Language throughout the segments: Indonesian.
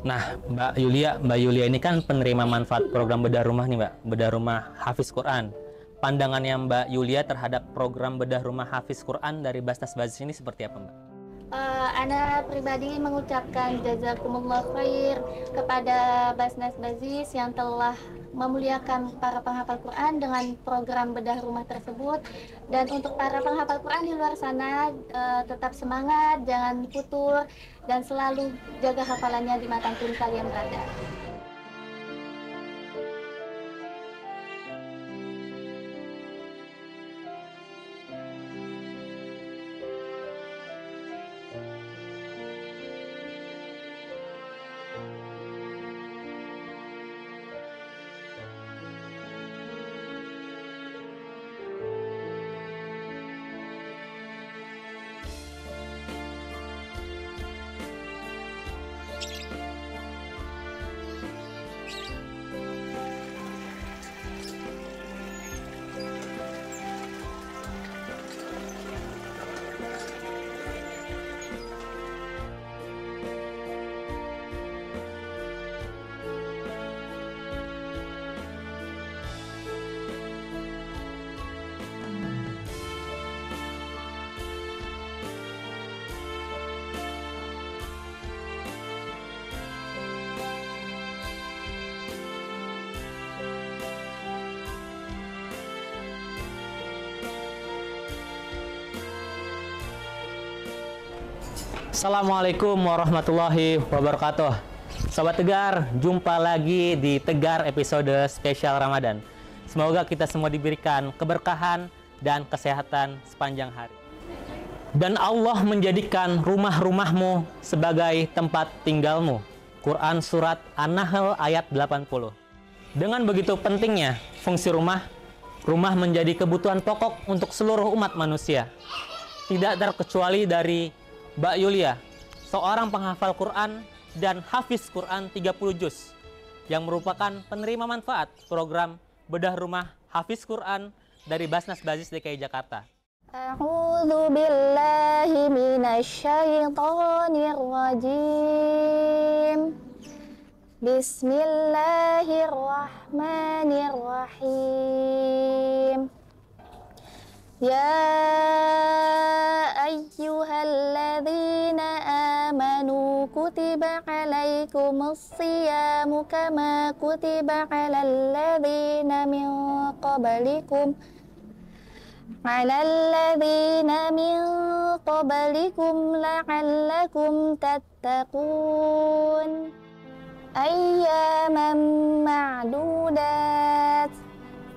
Nah, Mbak Yulia ini kan penerima manfaat program bedah rumah nih, Mbak. Bedah rumah Hafiz Quran. Pandangannya Mbak Yulia terhadap program bedah rumah Hafiz Quran dari Basnas Bazis ini seperti apa, Mbak? Ana pribadi mengucapkan jazakumullah khair kepada Basnas Bazis yang telah memuliakan para penghafal Quran dengan program bedah rumah tersebut. Dan untuk para penghafal Quran di luar sana, tetap semangat, jangan futur, dan selalu jaga hafalannya dimanapun kalian berada. Assalamualaikum warahmatullahi wabarakatuh. Sobat Tegar, jumpa lagi di Tegar episode spesial Ramadan. Semoga kita semua diberikan keberkahan dan kesehatan sepanjang hari. Dan Allah menjadikan rumah-rumahmu sebagai tempat tinggalmu. Quran Surat An-Nahl ayat 80. Dengan begitu pentingnya fungsi rumah menjadi kebutuhan pokok untuk seluruh umat manusia. Tidak terkecuali dari Mbak Yulia, seorang penghafal Quran dan hafiz Quran 30 juz yang merupakan penerima manfaat program bedah rumah hafiz Quran dari Basnas Bazis DKI Jakarta. A'udzu billahi minasyaitonir rajim. Bismillahirrahmanirrahim. Ya ayyuhalladzina amanu kutiba alaikumus siyamu kama kutiba alal ladzina min qablikum la'allakum tattaqun ayyaman ma'dudat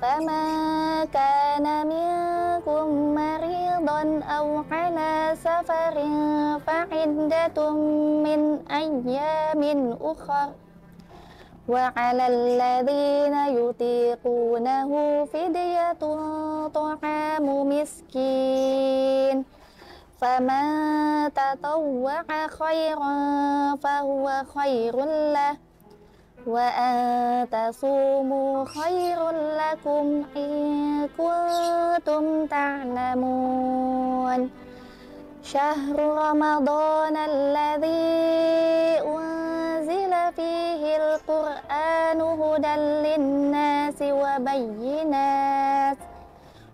فَمَا كَانَ مِنكُم مَّرِيضًا أَوْ عَلَىٰ سَفَرٍ فَعِدَّةٌ مِّنْ أَيَّامٍ أُخَرَ وَعَلَى الَّذِينَ يُطِيقُونَهُ فِدْيَةٌ طَعَامُ مِسْكِينٍ فَمَن تَطَوَّعَ خَيْرًا فَهُوَ خَيْرٌ لَّهُ وَأَن تَصُومُوا خَيْرٌ لَّكُمْ إِن كُنتُمْ تَعْلَمُونَ شَهْرُ رَمَضَانَ الَّذِي أُنزِلَ فِيهِ الْقُرْآنُ هُدًى لِّلنَّاسِ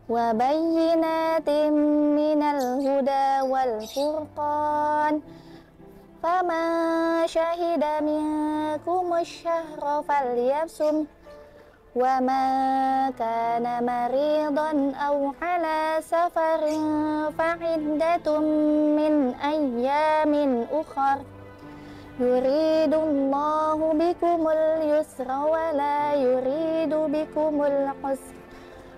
وَبَيِّنَاتٍ مِّنَ الْهُدَى وَالْفُرْقَانِ فَمَن شَهِدَ مِنكُمُ الشَّهْرَ فَلْيَصُمْهُ وَمَن كَانَ مَرِيضًا أَوْ عَلَىٰ سَفَرٍ فَعِدَّةٌ مِّنْ أَيَّامٍ أُخَرَ يُرِيدُ اللَّهُ بِكُمُ الْيُسْرَ وَلَا يُرِيدُ بِكُمُ الْعُسْرَ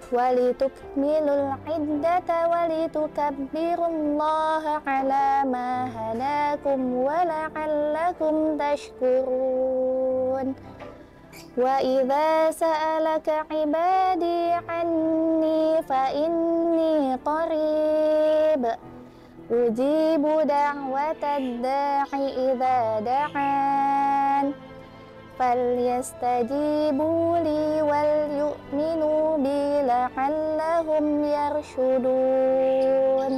وَلِتُكْمِلُوا الْعِدَّةَ وَلِتُكَبِّرُوا اللَّهَ عَلَىٰ مَا هَدَاكُمْ وَلَعَلَّكُمْ تَشْكُرُونَ وَإِذَا سَأَلَكَ عِبَادِي عَنِّي فَإِنِّي قَرِيبٌ أُجِيبُ دَعْوَةَ الدَّاعِ إِذَا دَعَانِ فَلْيَسْتَجِيبُوا لِي وَلْيُؤْمِنُوا بِي لَعَلَّهُمْ يَرْشُدُونَ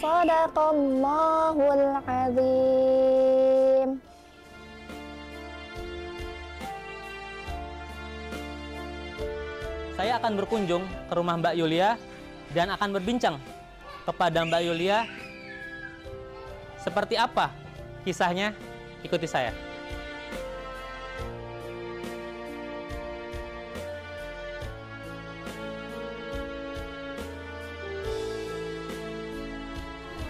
صَدَقَ اللَّهُ الْعَظِيمُ. Saya akan berkunjung ke rumah Mbak Yulia dan akan berbincang kepada Mbak Yulia seperti apa kisahnya. Ikuti saya.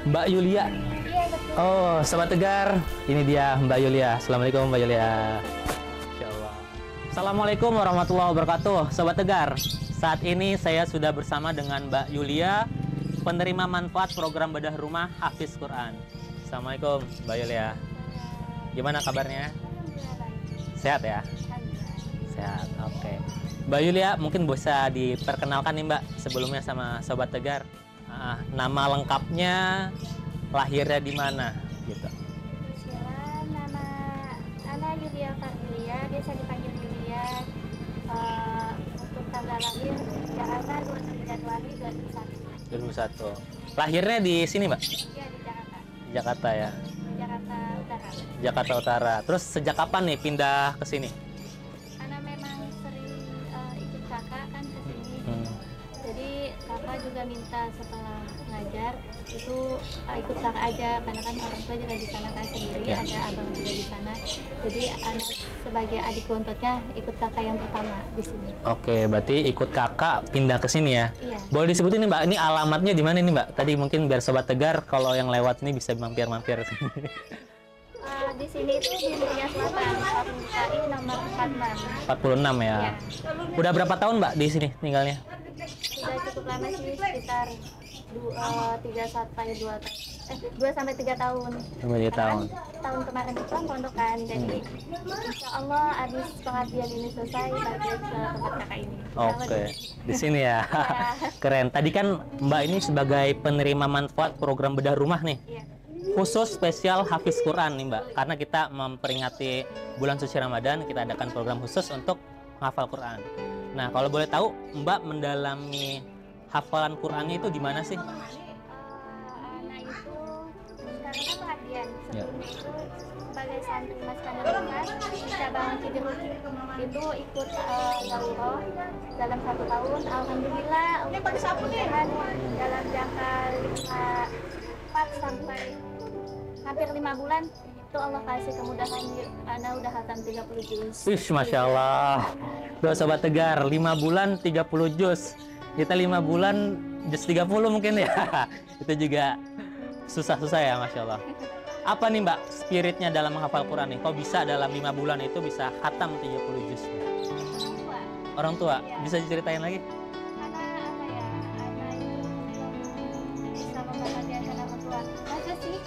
Mbak Yulia. Iya, betul. Oh, Sobat Tegar, ini dia Mbak Yulia. Assalamualaikum Mbak Yulia. Insya Allah. Assalamualaikum warahmatullahi wabarakatuh. Sobat Tegar, saat ini saya sudah bersama dengan Mbak Yulia, penerima manfaat program bedah rumah Hafiz Quran. Assalamualaikum Mbak Yulia. Gimana kabarnya? Sehat ya? Sehat, oke. Mbak Yulia, mungkin bisa diperkenalkan nih Mbak sebelumnya sama Sobat Tegar. Nama lengkapnya, lahirnya di mana gitu. Bismillah, nama Ana Yulia Farlia, biasa dipanggil Yulia. Untuk tanggal lahir Jakarta 27 Januari 2001. 2001. Lahirnya di sini Mbak? Iya, di Jakarta. Di Jakarta ya? Jakarta Utara. Jakarta Utara. Terus sejak kapan nih pindah ke sini? Karena memang sering ikut kakak kan ke sini. Jadi kakak juga minta setelah ngajar itu ikut kakak aja, karena kan orang tua juga di sana kan sendiri, Ya. ada abang juga di sana. Jadi anak sebagai adik buntutnya ikut kakak yang pertama di sini. Oke, berarti ikut kakak pindah ke sini ya? Iya. Boleh disebutin nih Mbak, ini alamatnya di mana nih Mbak? Tadi mungkin biar Sobat Tegar kalau yang lewat ini bisa mampir-mampir. Di sini itu di Muria Selatan, Kampung KI nomor 46. 46 ya? Iya. Udah berapa tahun Mbak di sini tinggalnya? Sudah cukup lama sih, sekitar 3 sampai 3 tahun. Sampai 3 tahun. Tahun kemarin itu kan pondok kan, jadi insya Allah habis pengabdian ini selesai balik ke tempat kakak ini. Oke, di sini ya. Keren. Tadi kan Mbak ini sebagai penerima manfaat program bedah rumah nih. Iya. Khusus spesial Hafiz Quran nih Mbak, karena kita memperingati bulan suci Ramadan, kita adakan program khusus untuk menghafal Quran. Nah, kalau boleh tahu Mbak mendalami hafalan Qurannya itu di mana sih? Anak itu karena pengabdian Ya. sebelumnya itu sebagai santri Mas Kandarukan di cabang Cijeruk itu ikut daurah dalam 1 tahun. Alhamdulillah kemudahan dalam jangka 4 sampai hampir 5 bulan itu Allah kasih kemudahan, Ana udah hatam 30 juz. Wih, Masya Allah. Tuh Sobat Tegar, 5 bulan 30 juz. Kita 5 bulan juz 30 mungkin ya. Itu juga susah-susah ya, Masya Allah. Apa nih Mbak spiritnya dalam menghafal Quran nih? Kok bisa dalam 5 bulan itu bisa khatam 30 juz? Orang tua? Bisa diceritain lagi? Karena apa ya, anak itu bisa membahagiakan orang tua. Masa sih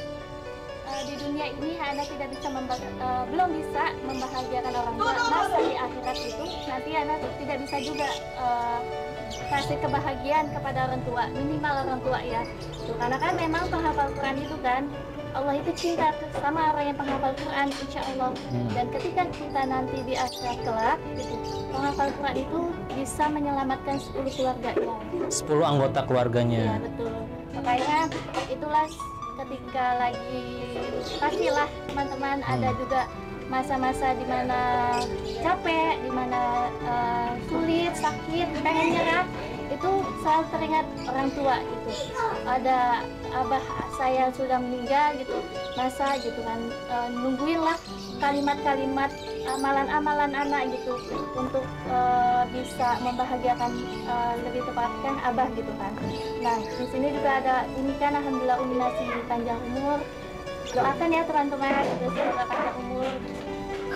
di dunia ini anak tidak bisa belum bisa membahagiakan orang tua, masa di akhirat itu nanti anak tidak bisa juga kasih kebahagiaan kepada orang tua, minimal orang tua ya. Tuh, karena kan memang penghafal Quran itu kan Allah itu cinta sama orang yang penghafal Quran, insya Allah. Dan ketika kita nanti di akhirat kelak, gitu, penghafal Quran itu bisa menyelamatkan 10 keluarganya. 10 anggota Iya keluarganya. betul. Makanya itulah ketika lagi pastilah teman-teman ada juga masa-masa di mana capek, di mana sulit, sakit, pengen nyerah, itu selalu teringat orang tua gitu. Ada abah saya sudah meninggal gitu, masa gitu kan nungguin lah kalimat-kalimat amalan-amalan anak gitu untuk bisa membahagiakan lebih tepatkan abah gitu kan. Nah di sini juga ada ini kan alhamdulillah Umi masih panjang umur. Doakan ya teman-teman, semoga panjang umur,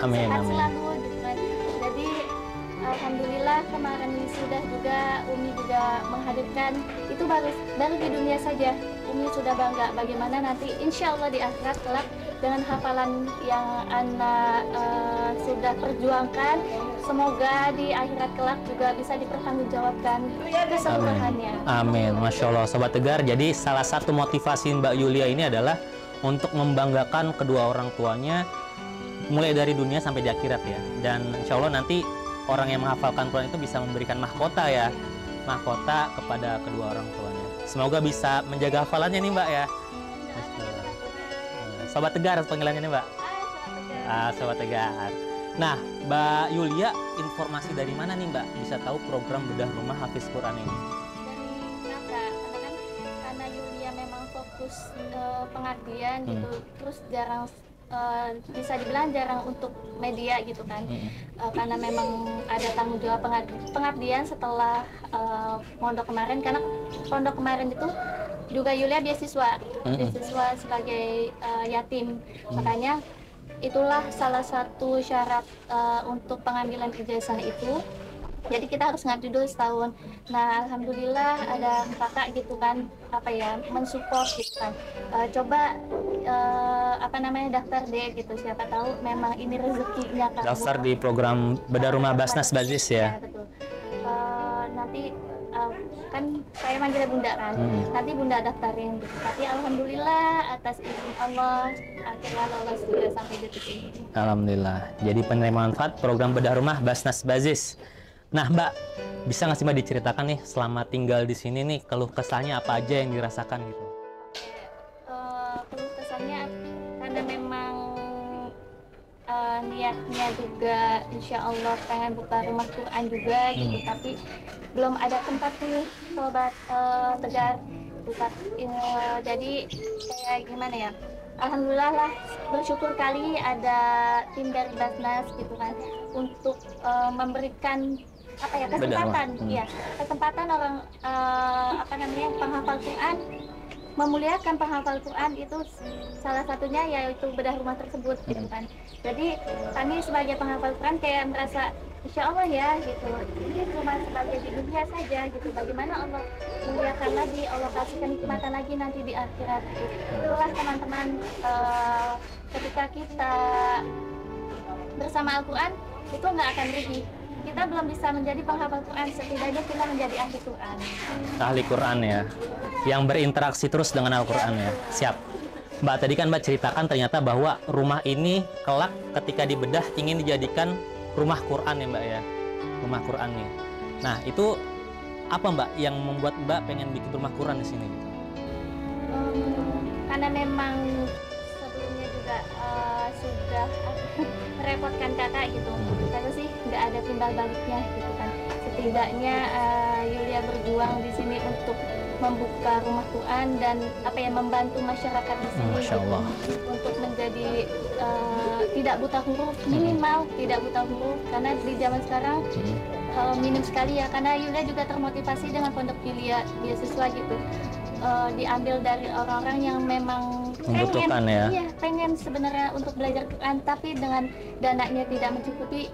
Amin, sehat amin. selalu gitu kan. Jadi alhamdulillah kemarin wisuda juga Umi juga menghadirkan itu baru di dunia saja Umi sudah bangga bagaimana nanti insya Allah di akhirat kelak dengan hafalan yang anak sudah perjuangkan, semoga di akhirat kelak juga bisa dipertanggungjawabkan keseluruhannya. Amin. Masya Allah, Sobat Tegar. Jadi salah satu motivasi Mbak Yulia ini adalah untuk membanggakan kedua orang tuanya mulai dari dunia sampai di akhirat ya. Dan insya Allah nanti orang yang menghafalkan Quran itu bisa memberikan mahkota ya, mahkota kepada kedua orang tuanya. Semoga bisa menjaga hafalannya nih Mbak ya. Sobat Tegar panggilannya nih Mbak. Sobat Tegar. Nah, Mbak Yulia, informasi dari mana nih Mbak bisa tahu program bedah rumah Hafiz Quran ini? Dari kakak, karena Yulia memang fokus pengabdian gitu, terus jarang bisa dibilang jarang untuk media gitu kan, karena memang ada tanggung jawab pengabdian setelah pondok kemarin, karena pondok kemarin itu juga Yulia beasiswa sebagai yatim, makanya itulah salah satu syarat untuk pengambilan ijazah itu. Jadi kita harus ngabdi dulu setahun. Nah, alhamdulillah ada kakak gitu kan, mensupport gitu kan. Coba daftar deh gitu. Siapa tahu memang ini rezekinya kan. Daftar di program bedah rumah Basnas Bazis ya. Ya betul. Nanti kan saya manggil bunda kan. Nanti bunda daftarin gitu. Tapi alhamdulillah atas izin Allah akhirnya lolos juga sampai detik ini. Alhamdulillah. Jadi penerima manfaat program bedah rumah Basnas Bazis. Nah Mbak, bisa nggak sih Mbak diceritakan nih selama tinggal di sini nih keluh kesahnya apa aja yang dirasakan gitu? Keluh kesahnya karena memang niatnya juga insya Allah pengen buka rumah Quran juga gitu, tapi belum ada tempat nih sobat Tegar buka. Jadi kayak gimana ya? Alhamdulillah lah, bersyukur kali ada tim dari Basnas gitu kan untuk memberikan kesempatan orang penghafal Quran, memuliakan penghafal Quran, itu salah satunya yaitu bedah rumah tersebut gitu kan. Jadi kami sebagai penghafal Quran kayak merasa insya Allah ya gitu, ini cuma sebagai di dunia saja gitu, bagaimana Allah muliakan lagi, Allah kasih kenikmatan lagi nanti di akhirat. Itulah teman-teman, ketika kita bersama Al-Quran itu nggak akan rugi. Kita belum bisa menjadi penghafal Quran, setidaknya kita menjadi ahli Quran. Ahli Quran ya, yang berinteraksi terus dengan Al-Quran ya. Siap. Mbak, tadi kan Mbak ceritakan ternyata bahwa rumah ini kelak ketika dibedah ingin dijadikan rumah Quran ya Mbak ya. Rumah Quran nih. Nah, itu apa Mbak yang membuat Mbak pengen bikin rumah Quran di sini? Karena memang sebelumnya juga sudah merepotkan kakak gitu. Tapi sih nggak ada timbal baliknya gitu kan. Setidaknya Yulia berjuang di sini untuk membuka rumah Quran dan membantu masyarakat di sini Masya Allah. Gitu, untuk menjadi tidak buta huruf, minimal tidak buta huruf, karena di zaman sekarang minim sekali ya, karena Yulia juga termotivasi dengan pondok Yulia beasiswa gitu, diambil dari orang-orang yang memang membutuhkan pengen sebenarnya untuk belajar Quran, tapi dengan dananya tidak mencukupi,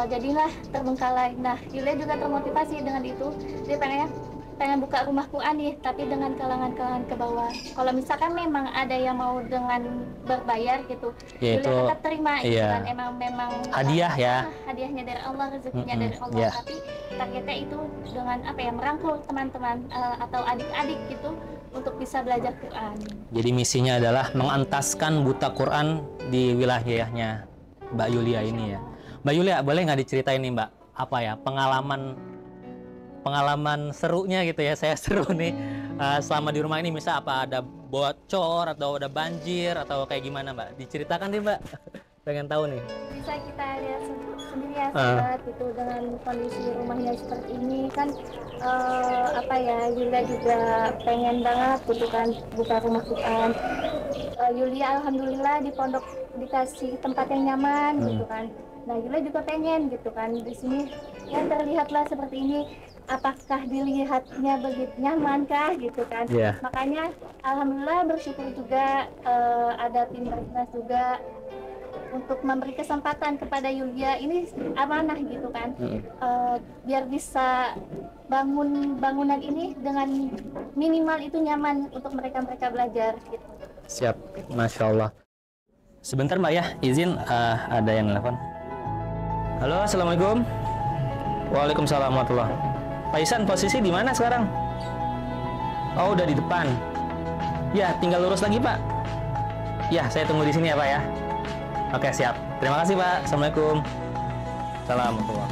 jadilah terbengkalai. Nah, Yulia juga termotivasi dengan itu, dia pengen buka rumah Quran nih, tapi dengan kalangan-kalangan ke bawah. Kalau misalkan memang ada yang mau dengan berbayar gitu, ya, Yulia tetap terima gitu kan. Memang hadiah ya. Hadiahnya dari Allah, rezekinya dari Allah. Tapi targetnya itu dengan merangkul teman-teman atau adik-adik gitu untuk bisa belajar Quran. Jadi misinya adalah mengentaskan buta Quran di wilayahnya Mbak Yulia ini ya. Mbak Yulia, boleh nggak diceritain nih Mbak, pengalaman serunya gitu ya, saya seru nih selama di rumah ini, misal apa ada bocor atau ada banjir atau kayak gimana Mbak, diceritakan deh Mbak. Pengen tahu nih. Bisa kita lihat sendiri ya sahabat gitu, dengan kondisi rumahnya seperti ini kan, Yulia juga pengen banget gitu kan buka rumah Quran. Yulia alhamdulillah di pondok dikasih tempat yang nyaman gitu kan. Nah, Yulia juga pengen gitu kan di sini yang terlihatlah seperti ini. Apakah dilihatnya begitu nyaman kah gitu kan? Makanya alhamdulillah bersyukur juga ada tim Basnas juga untuk memberi kesempatan kepada Yulia, ini amanah gitu kan, biar bisa bangun bangunan ini dengan minimal itu nyaman untuk mereka belajar gitu. Siap, Masya Allah. Sebentar Mbak ya, izin ada yang nelfon. Halo, assalamualaikum. Waalaikumsalam warahmatullahi. Pak Isan, posisi di mana sekarang? Oh, udah di depan. Ya, tinggal lurus lagi Pak. Ya, saya tunggu di sini ya Pak ya. Oke, siap. Terima kasih Pak. Assalamualaikum. Assalamualaikum.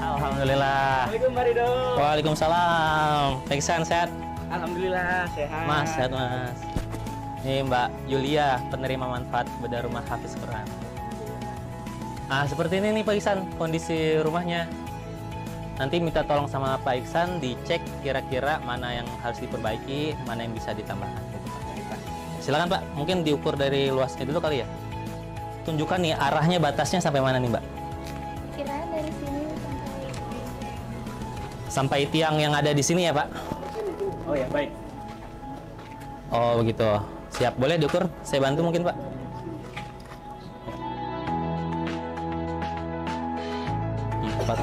Alhamdulillah. Assalamualaikum Pak Ridho. Waalaikumsalam. Pak Isan, sehat? Alhamdulillah sehat. Mas, sehat Mas. Ini Mbak Yulia, penerima manfaat bedah rumah Hafiz Quran. Seperti ini nih Pak Iksan kondisi rumahnya. Nanti minta tolong sama Pak Iksan dicek kira-kira mana yang harus diperbaiki, mana yang bisa ditambahkan. Silakan Pak, mungkin diukur dari luasnya dulu kali ya. Tunjukkan nih arahnya, batasnya sampai mana nih Mbak? Kira dari sini Sampai tiang yang ada di sini ya Pak? Oh ya, baik. Oh begitu. Siap, boleh diukur? Saya bantu mungkin Pak. Empat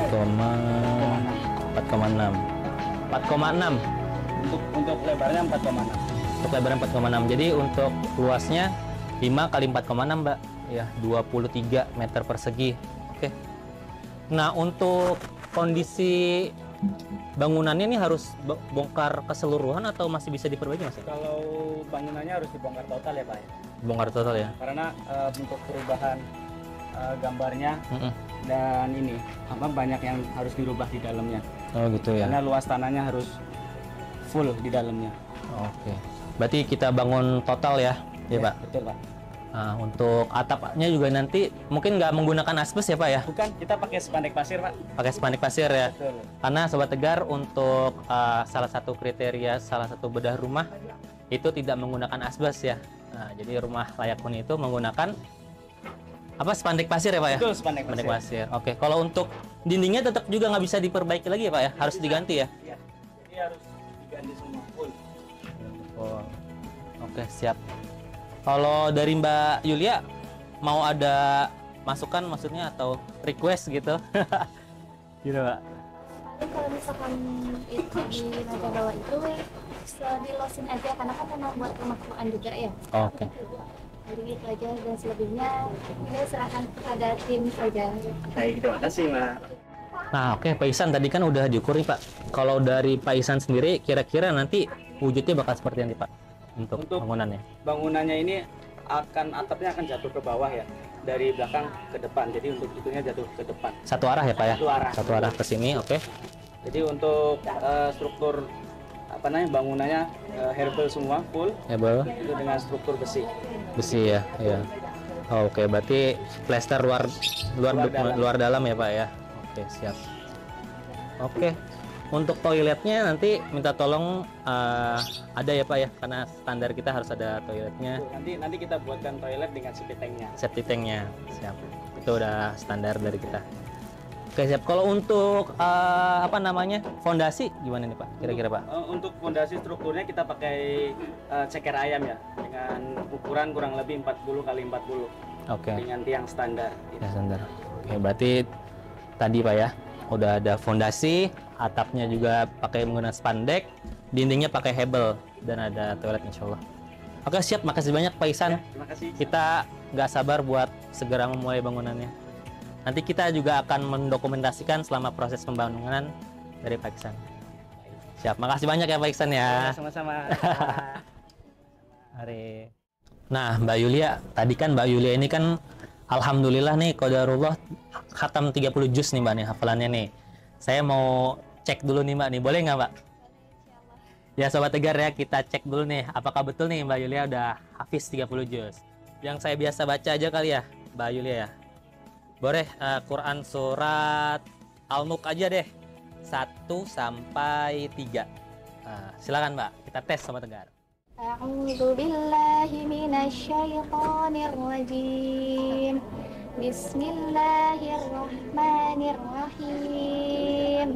koma enam. Untuk lebarnya 4,6. Untuk lebarnya 4,6. Jadi untuk luasnya 5 kali 4,6 Mbak. Ya, 23 meter persegi. Oke. Nah, untuk kondisi bangunannya ini harus bongkar keseluruhan atau masih bisa diperbaiki Mas? Kalau bangunannya harus dibongkar total ya Pak ya? Bongkar total ya? Karena untuk perubahan gambarnya dan ini banyak yang harus dirubah di dalamnya. Oh gitu ya? Karena luas tanahnya harus full di dalamnya. Oke. Berarti kita bangun total ya? Ya Pak? Betul Pak. Nah, untuk atapnya juga nanti mungkin nggak menggunakan asbes ya Pak ya? Bukan, kita pakai spandek pasir Pak. Pakai spandek pasir ya? Betul. Karena Sobat Tegar untuk salah satu kriteria, salah satu bedah rumah itu tidak menggunakan asbes ya. Nah, jadi rumah layak huni itu menggunakan apa, spandek pasir ya Pak ya? Betul, spandek pasir. Spandek pasir. Oke, kalau untuk dindingnya tetap juga nggak bisa diperbaiki lagi ya Pak ya? Harus diganti ya? Iya, jadi harus diganti semua full. Oh. Oke, siap. Kalau dari Mbak Yulia mau ada masukan maksudnya atau request gitu? Gitu Mbak. paling kalau misalkan itu di meja bawah itu dilosin aja karena kan memang buat rumah Quran juga ya. Oke. Jadi itu aja, dan selebihnya ini serahkan kepada tim saja. Baik, terima kasih Mbak. Nah, oke Pak Ihsan tadi kan udah diukur nih Pak. Kalau dari Pak Ihsan sendiri kira-kira nanti wujudnya bakal seperti apa Pak untuk bangunannya? Bangunannya ini atapnya akan jatuh ke bawah ya, dari belakang ke depan. Jadi untuk itunya jatuh ke depan. Satu arah ya Pak ya? Satu arah. Satu arah ke sini, oke. Jadi untuk struktur bangunannya herbal semua full. Herbal. Itu dengan struktur besi. Besi ya, iya. Oh, oke, berarti plester luar dalam ya Pak ya. Oke, siap. Oke. Untuk toiletnya nanti minta tolong ada ya Pak ya, karena standar kita harus ada toiletnya. Nanti kita buatkan toilet dengan septic tanknya. Septic tanknya, siap. Itu udah standar dari kita. Oke, siap. Kalau untuk fondasi gimana nih Pak? Kira-kira Pak? Untuk fondasi strukturnya kita pakai ceker ayam ya, dengan ukuran kurang lebih 40 kali 40. Oke. Dengan tiang standar. Ya, standar. Oke, berarti tadi Pak ya, udah ada fondasi, atapnya juga pakai menggunakan spandek, dindingnya pakai hebel, dan ada toilet insya Allah. Oke, siap. Makasih banyak Pak Ihsan. Ya, terima kasih. Kita nggak sabar buat segera memulai bangunannya. Nanti kita juga akan mendokumentasikan selama proses pembangunan dari Pak Ihsan. Siap. Makasih banyak ya Pak Ihsan ya. Sama-sama. Mari. Nah, Mbak Yulia, tadi kan Mbak Yulia ini kan alhamdulillah nih qadarullah khatam 30 juz nih Mbak nih hafalannya nih. Saya mau cek dulu nih Mbak nih, boleh nggak Mbak? Ya Sobat Tegar ya, kita cek dulu nih apakah betul nih Mbak Yulia udah hafiz 30 juz. Yang saya biasa baca aja kali ya Mbak Yulia ya. Boleh Quran surat Al-Mulk aja deh 1 sampai 3. Silakan Mbak, kita tes Sobat Tegar. A'udzu billahi minasyaitonir rajim. Bismillahirrahmanirrahim.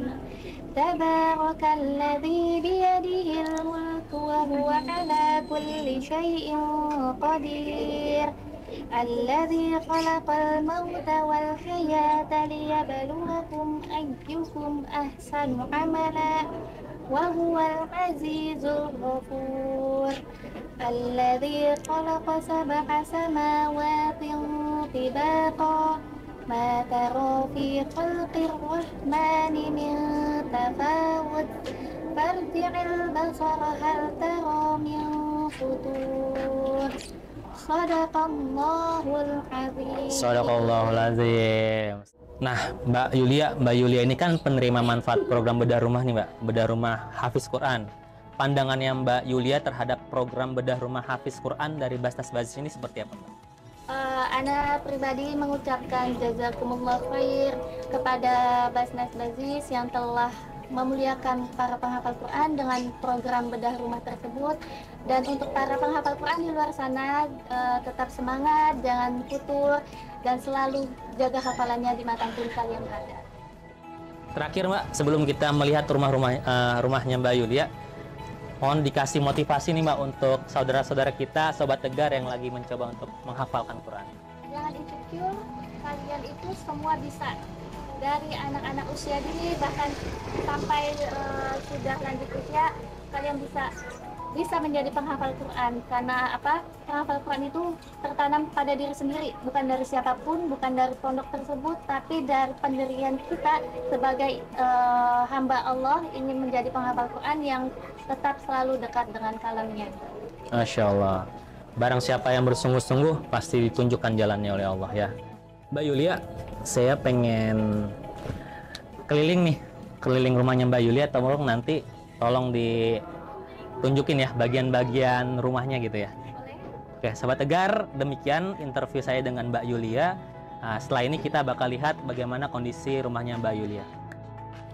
Tabarakalladzi biyadihil mulku wa huwa ala kulli syai'in qadir. Alladzi khalaqal mauta wal hayata liyabluwakum ayyukum ahsanu amala. وهو العزيز الغفور الذي خلق 7 سماوات طباقا ما ترى في خلق الرحمن من تفاوت فارجع البصر هل ترى من فطور صدق الله العظيم. Shadaqallahul azim. Nah, Mbak Yulia ini kan penerima manfaat program bedah rumah nih Mbak, bedah rumah Hafiz Quran. pandangannya Mbak Yulia terhadap program bedah rumah Hafiz Quran dari Basnas Bazis ini seperti apa, Mbak? Ana pribadi mengucapkan jazakumullah khair kepada Basnas Bazis yang telah memuliakan para penghafal Quran dengan program bedah rumah tersebut. Dan untuk para penghafal Quran di luar sana, tetap semangat, jangan putus, dan selalu jaga hafalannya di dimanapun kalian berada. Terakhir Mbak, sebelum kita melihat rumahnya Mbak Yulia, mohon dikasih motivasi nih Mbak untuk saudara-saudara kita, Sobat Tegar yang lagi mencoba untuk menghafalkan Quran. Jangan insecure, kalian itu semua bisa. Dari anak-anak usia dini bahkan sampai sudah lanjut usia, kalian bisa menjadi penghafal Quran. Karena apa? Penghafal Quran itu tertanam pada diri sendiri, bukan dari siapapun, bukan dari pondok tersebut, tapi dari pendirian kita sebagai hamba Allah ingin menjadi penghafal Quran yang tetap selalu dekat dengan kalamnya. Masya Allah. Barang siapa yang bersungguh-sungguh pasti ditunjukkan jalannya oleh Allah ya. Mbak Yulia, saya pengen keliling rumahnya Mbak Yulia. Tolong nanti ditunjukin ya bagian-bagian rumahnya gitu ya. Boleh? Oke, Sobat Tegar, demikian interview saya dengan Mbak Yulia. Nah, setelah ini kita bakal lihat bagaimana kondisi rumahnya Mbak Yulia.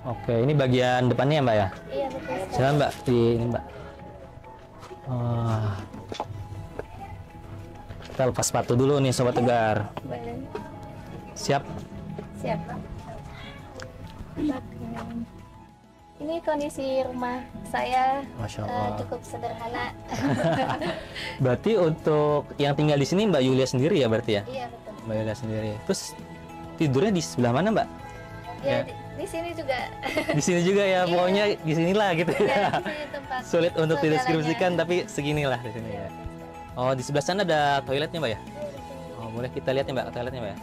Oke, ini bagian depannya ya Mbak ya? Iya betul. Silakan Mbak, ini Mbak. Kita lepas sepatu dulu nih Sobat Tegar. Boleh. Siap? Siap. Ini kondisi rumah saya. Masya Allah. Cukup sederhana. Berarti untuk yang tinggal di sini Mbak Yulia sendiri ya berarti ya? Iya betul. Mbak Yulia sendiri. Terus tidurnya di sebelah mana Mbak? Ya, Ya. di sini juga. Di sini juga ya, pokoknya di sinilah gitu Ya, ya. di sini tempat Sulit untuk segalanya. dideskripsikan tapi seginilah di sini ya. Oh, di sebelah sana ada toiletnya Mbak ya? Oh, boleh kita lihat ya Mbak, toiletnya Mbak ya?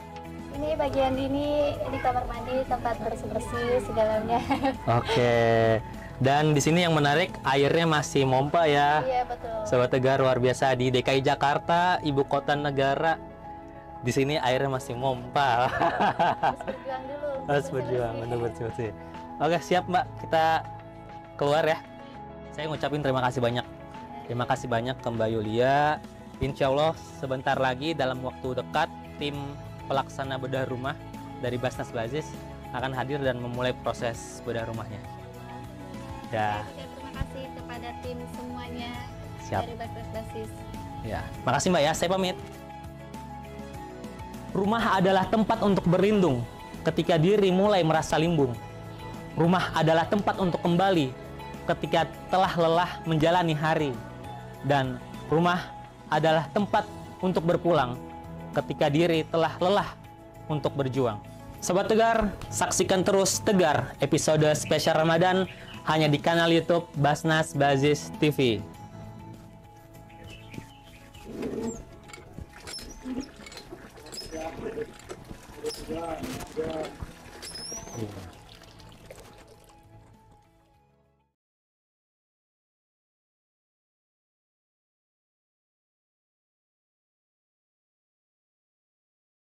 Ini bagian ini kamar mandi, tempat bersih-bersih segalanya. Oke. Dan di sini yang menarik airnya masih mompa ya. Iya betul. Sobat Tegar, luar biasa di DKI Jakarta, ibu kota negara. Di sini airnya masih mompa. Harus berjuang dulu. Harus berjuang, bener bersih-bersih. Oke, siap Mbak, kita keluar ya. Saya ngucapin terima kasih banyak. Terima kasih banyak ke Mbak Yulia. Insya Allah sebentar lagi dalam waktu dekat tim pelaksana bedah rumah dari Basnas Bazis akan hadir dan memulai proses bedah rumahnya. Ya, Saya juga terima kasih kepada tim semuanya Siap. dari Basnas Bazis. ya. Makasih Mbak ya, saya pamit. Rumah adalah tempat untuk berlindung ketika diri mulai merasa limbung. Rumah adalah tempat untuk kembali ketika telah lelah menjalani hari. Dan rumah adalah tempat untuk berpulang ketika diri telah lelah untuk berjuang. Sobat Tegar, saksikan terus Tegar episode spesial Ramadan hanya di kanal YouTube Basnas Bazis TV. Iya.